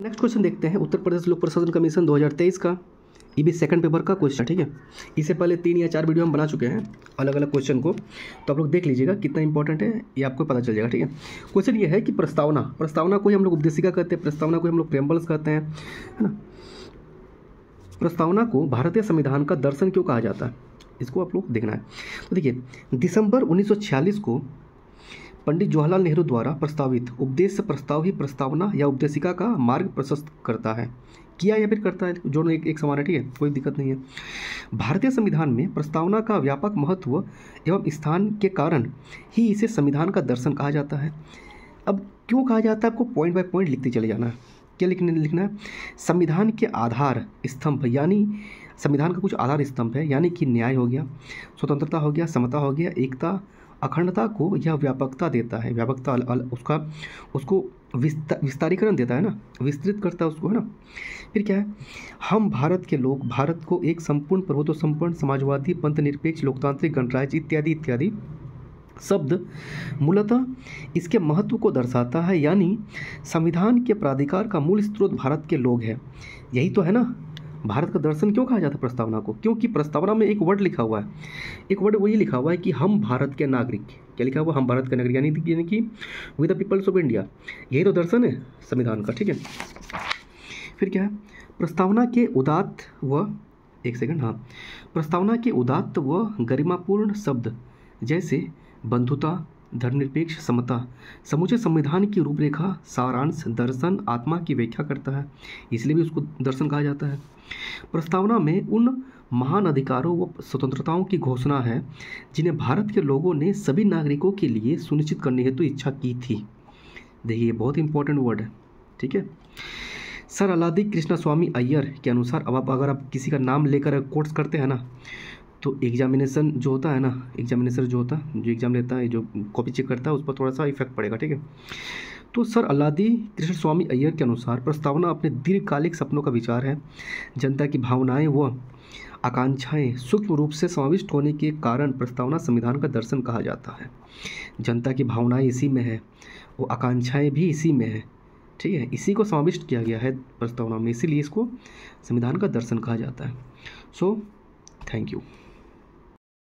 Next question देखते हैं, उत्तर प्रदेश लोक प्रशासन कमीशन 2023 का, ये भी सेकंड पेपर का क्वेश्चन, ठीक है। इससे पहले 3 या 4 वीडियो हम बना चुके हैं अलग अलग क्वेश्चन को, तो आप लोग देख लीजिएगा कितना इंपॉर्टेंट है, ये आपको पता चल जाएगा, ठीक है। क्वेश्चन ये है कि प्रस्तावना को ही हम लोग उपदेशिका कहते हैं, प्रस्तावना को हम लोग प्रेम्बल्स कहते हैं, है ना। प्रस्तावना को भारतीय संविधान का दर्शन क्यों कहा जाता है, इसको आप लोग देखना है। तो देखिए, दिसंबर 1946 को पंडित जवाहरलाल नेहरू द्वारा प्रस्तावित उद्देश्य प्रस्ताव ही प्रस्तावना या उपदेशिका का मार्ग प्रशस्त करता है, किया या फिर करता है, जो एक समान है, ठीक है, कोई दिक्कत नहीं है। भारतीय संविधान में प्रस्तावना का व्यापक महत्व एवं स्थान के कारण ही इसे संविधान का दर्शन कहा जाता है। अब क्यों कहा जाता है, आपको पॉइंट बाय पॉइंट लिखते चले जाना है। क्या लिखना है, संविधान के आधार स्तंभ, यानी संविधान का कुछ आधार स्तंभ है, यानी कि न्याय हो गया, स्वतंत्रता हो गया, समता हो गया, एकता, अखंडता को यह व्यापकता देता है, व्यापकता उसको विस्तारीकरण देता है ना, विस्तृत करता है उसको, है ना। फिर क्या है, हम भारत के लोग भारत को एक संपूर्ण प्रभुत्व संपन्न समाजवादी पंथ निरपेक्ष लोकतांत्रिक गणराज्य इत्यादि इत्यादि शब्द मूलतः इसके महत्व को दर्शाता है, यानी संविधान के प्राधिकार का मूल स्रोत भारत के लोग हैं। यही तो है ना, भारत का दर्शन क्यों कहा जाता है प्रस्तावना को, क्योंकि प्रस्तावना में एक वर्ड लिखा हुआ है, एक वर्ड वही लिखा हुआ है कि हम भारत के नागरिक, क्या लिखा हुआ, हम भारत के नागरिक, यानी कि we the peoples of India, यही तो दर्शन है संविधान का, ठीक है। फिर क्या है, प्रस्तावना के उदात्त व प्रस्तावना के उदात्त व गरिमापूर्ण शब्द जैसे बंधुता, धर्मनिरपेक्ष, समता समूचे संविधान की रूपरेखा, सारांश, दर्शन, आत्मा की व्याख्या करता है, इसलिए भी उसको दर्शन कहा जाता है। प्रस्तावना में उन महान अधिकारों व स्वतंत्रताओं की घोषणा है जिन्हें भारत के लोगों ने सभी नागरिकों के लिए सुनिश्चित करने हेतु इच्छा की थी। देखिए, बहुत इंपॉर्टेंट वर्ड है, ठीक है। सर अलादी कृष्णा स्वामी अय्यर के अनुसार, अब अगर आप किसी का नाम लेकर कोट्स करते हैं ना, तो एग्जामिनेशन जो होता है ना, एग्जामिनेशन जो होता है, जो एग्ज़ाम लेता है, जो कॉपी चेक करता है, उस पर थोड़ा सा इफेक्ट पड़ेगा, ठीक है। तो सर अलादी कृष्ण स्वामी अय्यर के अनुसार प्रस्तावना अपने दीर्घकालिक सपनों का विचार है, जनता की भावनाएं व आकांक्षाएं सूक्ष्म रूप से समाविष्ट होने के कारण प्रस्तावना संविधान का दर्शन कहा जाता है। जनता की भावनाएं इसी में है, वो आकांक्षाएं भी इसी में है, ठीक है, इसी को समाविष्ट किया गया है प्रस्तावना में, इसीलिए इसको संविधान का दर्शन कहा जाता है। So thank you.